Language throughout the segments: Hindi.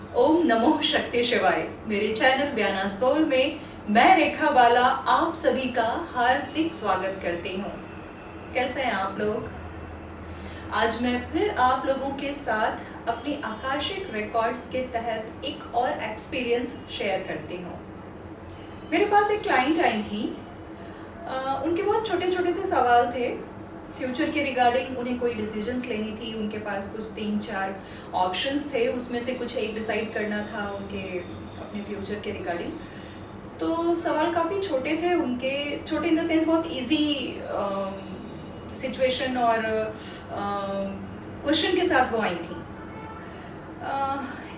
ओम नमो शक्ति शिवाय। मेरे चैनल बयाना सोल में मैं रेखा बाला आप सभी का हार्दिक स्वागत करती हूँ। कैसे हैं आप लोग? आज मैं फिर आप लोगों के साथ अपनी आकाशिक रिकॉर्ड्स के तहत एक और एक्सपीरियंस शेयर करती हूँ। मेरे पास एक क्लाइंट आई थी। उनके बहुत छोटे छोटे से सवाल थे फ्यूचर के रिगार्डिंग। उन्हें कोई डिसीजंस लेनी थी, उनके पास कुछ 3-4 ऑप्शंस थे, उसमें से कुछ एक डिसाइड करना था उनके अपने फ्यूचर के रिगार्डिंग। तो सवाल काफ़ी छोटे थे उनके, छोटे इन द सेंस बहुत इजी सिचुएशन और क्वेश्चन के साथ वो आई थी।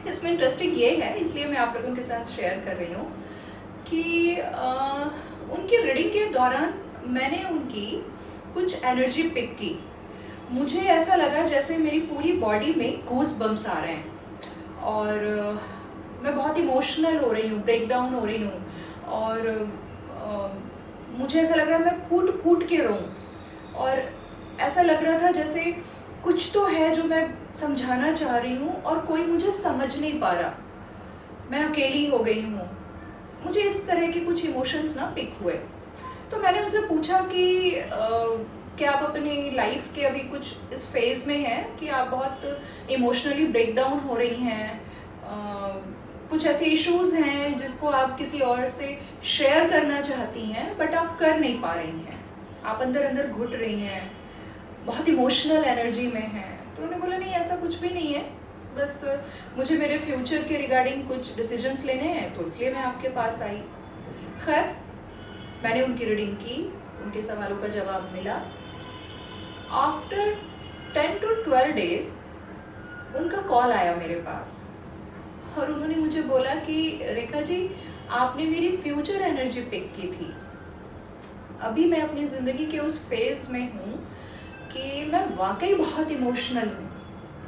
इसमें इंटरेस्टिंग ये है, इसलिए मैं आप लोगों के साथ शेयर कर रही हूँ कि उनकी रीडिंग के दौरान मैंने उनकी कुछ एनर्जी पिक की। मुझे ऐसा लगा जैसे मेरी पूरी बॉडी में गूज़ बम्स आ रहे हैं और मैं बहुत इमोशनल हो रही हूँ, ब्रेक डाउन हो रही हूँ और मुझे ऐसा लग रहा है मैं फूट फूट के रोऊँ। और ऐसा लग रहा था जैसे कुछ तो है जो मैं समझाना चाह रही हूँ और कोई मुझे समझ नहीं पा रहा, मैं अकेली हो गई हूँ। मुझे इस तरह के कुछ इमोशंस ना पिक हुए। तो मैंने उनसे पूछा कि क्या आप अपनी लाइफ के अभी कुछ इस फेज़ में हैं कि आप बहुत इमोशनली ब्रेक डाउन हो रही हैं, कुछ ऐसे इश्यूज़ हैं जिसको आप किसी और से शेयर करना चाहती हैं बट आप कर नहीं पा रही हैं, आप अंदर अंदर घुट रही हैं, बहुत इमोशनल एनर्जी में हैं। तो उन्होंने बोला नहीं, ऐसा कुछ भी नहीं है, बस मुझे मेरे फ्यूचर के रिगार्डिंग कुछ डिसीजंस लेने हैं तो इसलिए मैं आपके पास आई। खैर, मैंने उनकी रीडिंग की, उनके सवालों का जवाब मिला। आफ्टर 10 to 12 डेज उनका कॉल आया मेरे पास और उन्होंने मुझे बोला कि रेखा जी, आपने मेरी फ्यूचर एनर्जी पिक की थी। अभी मैं अपनी ज़िंदगी के उस फेज़ में हूँ कि मैं वाकई बहुत इमोशनल हूँ,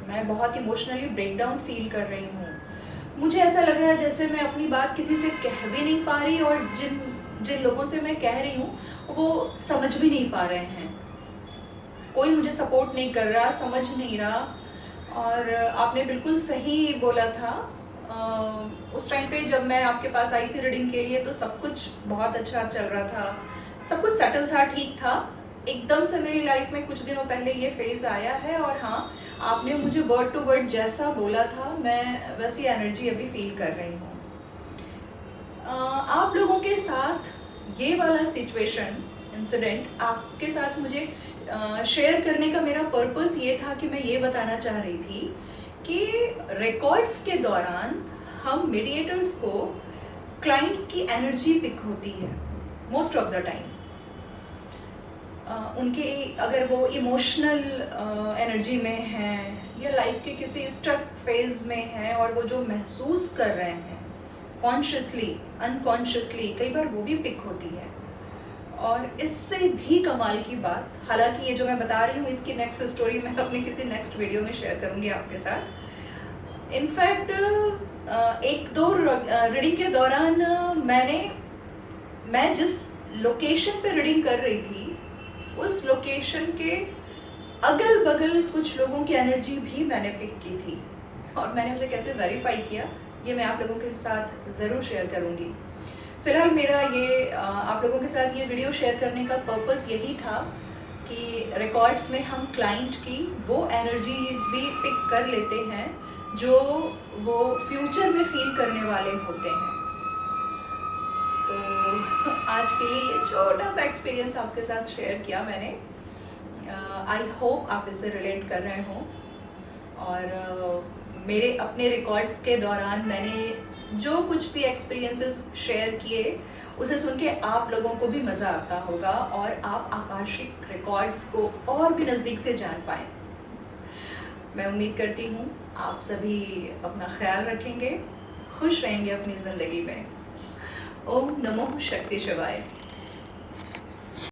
मैं बहुत इमोशनली ब्रेक डाउन फील कर रही हूँ। मुझे ऐसा लग रहा है जैसे मैं अपनी बात किसी से कह भी नहीं पा रही और जिन लोगों से मैं कह रही हूँ वो समझ भी नहीं पा रहे हैं, कोई मुझे सपोर्ट नहीं कर रहा, समझ नहीं रहा। और आपने बिल्कुल सही बोला था। उस टाइम पे जब मैं आपके पास आई थी रीडिंग के लिए तो सब कुछ बहुत अच्छा चल रहा था, सब कुछ सेटल था, ठीक था। एकदम से मेरी लाइफ में कुछ दिनों पहले ये फेज़ आया है और हाँ, आपने मुझे वर्ड टू वर्ड जैसा बोला था मैं वैसी एनर्जी अभी फील कर रही हूँ। आप लोगों के साथ ये वाला सिचुएशन इंसिडेंट आपके साथ मुझे शेयर करने का मेरा पर्पस ये था कि मैं ये बताना चाह रही थी कि रिकॉर्ड्स के दौरान हम मीडिएटर्स को क्लाइंट्स की एनर्जी पिक होती है मोस्ट ऑफ द टाइम। उनके अगर वो इमोशनल एनर्जी में हैं या लाइफ के किसी स्ट्रक फेज में हैं और वो जो महसूस कर रहे हैं कॉन्शियसली अनकॉन्शियसली, कई बार वो भी पिक होती है। और इससे भी कमाल की बात, हालांकि ये जो मैं बता रही हूँ इसकी नेक्स्ट स्टोरी मैं अपने किसी नेक्स्ट वीडियो में शेयर करूँगी आपके साथ। इनफैक्ट एक दो रीडिंग के दौरान मैं जिस लोकेशन पे रीडिंग कर रही थी उस लोकेशन के अगल बगल कुछ लोगों की एनर्जी भी मैंने पिक की थी और मैंने उसे कैसे वेरीफाई किया ये मैं आप लोगों के साथ ज़रूर शेयर करूँगी। फिलहाल मेरा ये आप लोगों के साथ ये वीडियो शेयर करने का पर्पस यही था कि रिकॉर्ड्स में हम क्लाइंट की वो एनर्जीज भी पिक कर लेते हैं जो वो फ्यूचर में फील करने वाले होते हैं। तो आज के लिए ये छोटा सा एक्सपीरियंस आपके साथ शेयर किया मैंने। आई होप आप इससे रिलेट कर रहे हों और मेरे अपने रिकॉर्ड्स के दौरान मैंने जो कुछ भी एक्सपीरियंसेस शेयर किए उसे सुन के आप लोगों को भी मज़ा आता होगा और आप आकाशिक रिकॉर्ड्स को और भी नज़दीक से जान पाएँ। मैं उम्मीद करती हूँ आप सभी अपना ख्याल रखेंगे, खुश रहेंगे अपनी ज़िंदगी में। ओम नमो शक्ति शिवाय।